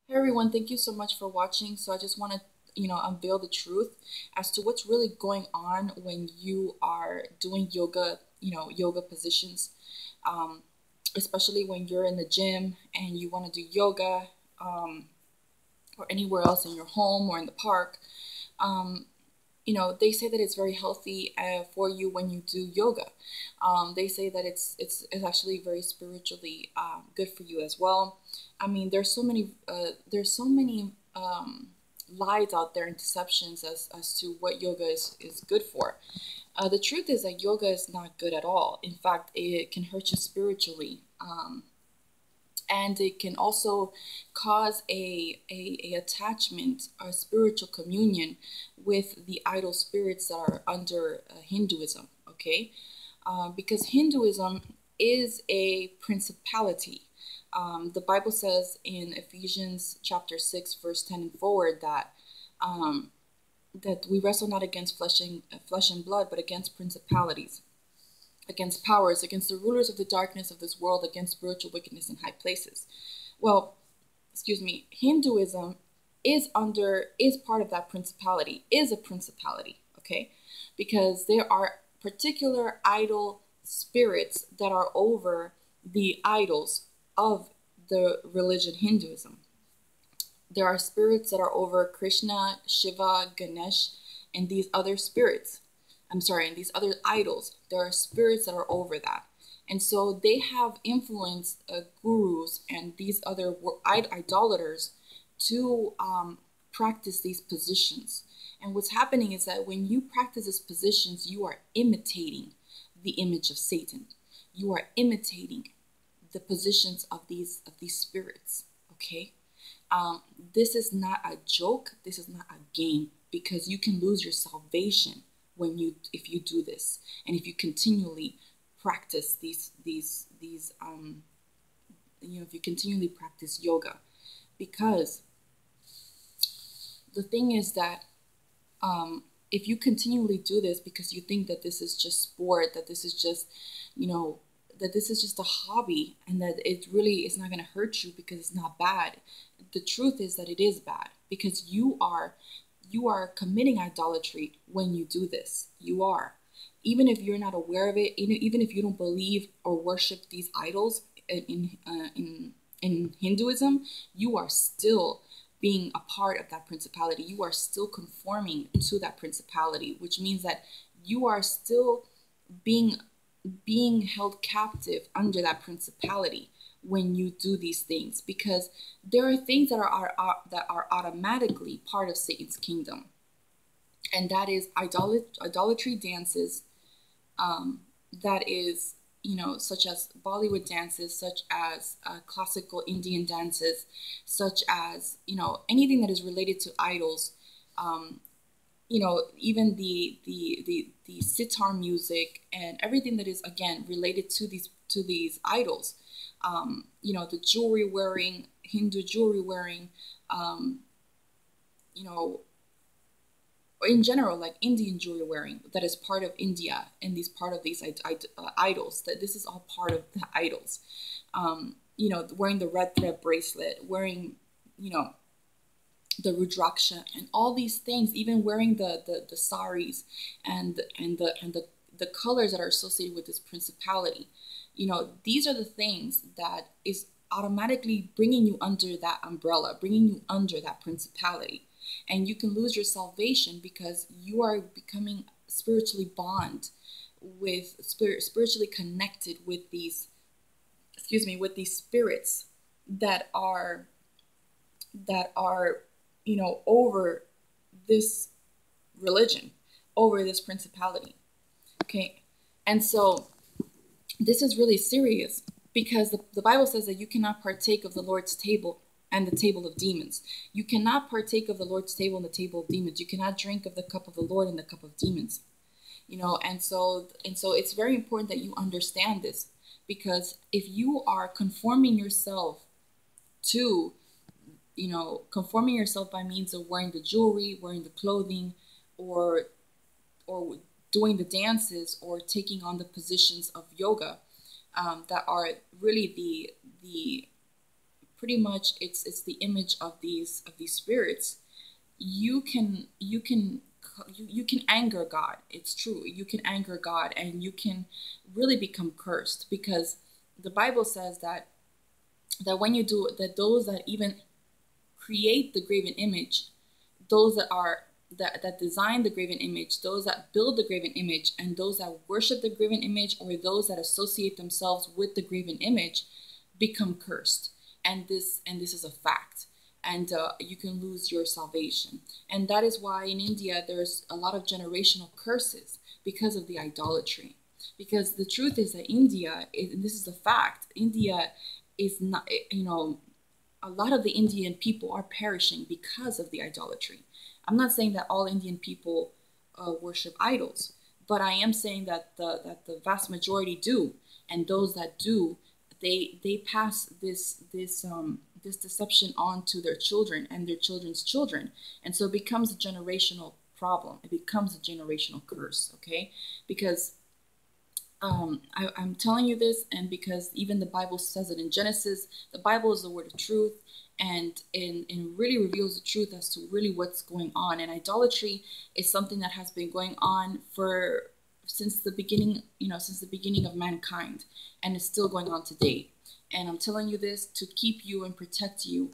Hey everyone, thank you so much for watching. So I just want to, unveil the truth as to what's really going on when you are doing yoga, yoga positions, um, especially when you're in the gym and you want to do yoga, or anywhere else in your home or in the park. Um, they say that it's very healthy for you when you do yoga. They say that it's actually very spiritually good for you as well. I mean, there's so many lies out there and deceptions as to what yoga is good for. The truth is that yoga is not good at all. In fact, it can hurt you spiritually. And it can also cause a attachment, a spiritual communion with the idol spirits that are under Hinduism. Okay, because Hinduism is a principality. The Bible says in Ephesians chapter 6 verse 10 and forward um, that we wrestle not against flesh and blood, but against principalities, against powers, against the rulers of the darkness of this world, against spiritual wickedness in high places. Well, excuse me, Hinduism is part of that principality, is a principality, okay? Because there are particular idol spirits that are over the idols of the religion Hinduism. There are spirits that are over Krishna, Shiva, Ganesh, and these other spirits. I'm sorry, and these other idols. There are spirits that are over that. And so they have influenced gurus and these other idolaters to practice these positions. And what's happening is that when you practice these positions, you are imitating the image of Satan. You are imitating the positions of these spirits. Okay, this is not a joke. This is not a game, because you can lose your salvation when you if you do this, and if you continually practice if you continually practice yoga. Because the thing is that if you continually do this because you think that this is just sport, that this is just, you know, that this is just a hobby, and that it really is not going to hurt you because it's not bad. The truth is that it is bad, because you are committing idolatry when you do this. You are, even if you're not aware of it, even if you don't believe or worship these idols in Hinduism, you are still being a part of that principality. You are still conforming to that principality, which means that you are still being being held captive under that principality when you do these things, because there are things that are automatically part of Satan's kingdom, and that is idolatry dances, that is, such as Bollywood dances, such as classical Indian dances, such as, anything that is related to idols. Um, Even the sitar music and everything that is, again, related to these idols. The jewelry wearing, Hindu jewelry wearing, um, you know, in general, like Indian jewelry wearing, that is part of India, and these part of these idols. That this is all part of the idols. Wearing the red thread bracelet, wearing, you know, the rudraksha, and all these things, even wearing the saris and the colors that are associated with this principality. These are the things that is automatically bringing you under that umbrella, bringing you under that principality. And you can lose your salvation because you are becoming spiritually bond with spiritually connected with these, with these spirits that are that are over this religion, over this principality. Okay, and so this is really serious, because the Bible says that you cannot partake of the Lord's table and the table of demons. You cannot partake of the Lord's table and the table of demons. You cannot drink of the cup of the Lord and the cup of demons. And so it's very important that you understand this, because if you are conforming yourself to, conforming yourself by means of wearing the jewelry, wearing the clothing, or doing the dances, or taking on the positions of yoga, that are really the pretty much it's the image of these spirits. You can anger God. It's true. You can anger God, and you can really become cursed, because the Bible says that when you do that, those that even create the graven image, those that design the graven image, those that build the graven image, and those that worship the graven image, or those that associate themselves with the graven image, become cursed. And this is a fact. And you can lose your salvation. And that is why in India there's a lot of generational curses because of the idolatry. Because the truth is that and this is a fact, India is not, a lot of the Indian people are perishing because of the idolatry. I'm not saying that all Indian people worship idols, but I am saying that the vast majority do, and those that do, they pass this deception on to their children and their children's children, and so it becomes a generational problem. It becomes a generational curse. Okay, because I'm telling you this, and because even the Bible says it in Genesis. The Bible is the word of truth, and really reveals the truth as to really what's going on. And idolatry is something that has been going on since the beginning, since the beginning of mankind, and it's still going on today. And I'm telling you this to keep you and protect you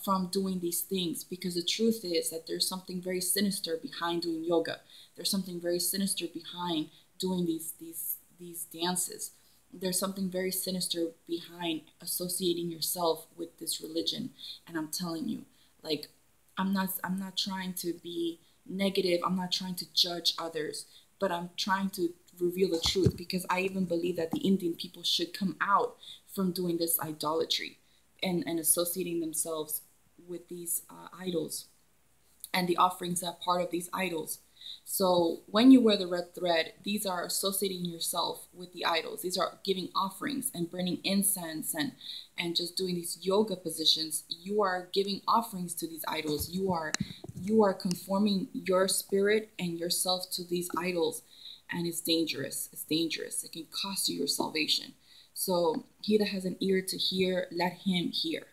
from doing these things, because the truth is that there's something very sinister behind doing yoga. There's something very sinister behind doing these dances. There's something very sinister behind associating yourself with this religion. And I'm telling you, like, I'm not trying to be negative. I'm not trying to judge others, but I'm trying to reveal the truth, because I even believe that the Indian people should come out from doing this idolatry and associating themselves with these idols and the offerings that are part of these idols. So when you wear the red thread, these are associating yourself with the idols. These are giving offerings and burning incense and just doing these yoga positions. You are giving offerings to these idols. You are conforming your spirit and yourself to these idols, and it's dangerous. It's dangerous. It can cost you your salvation. So he that has an ear to hear, let him hear.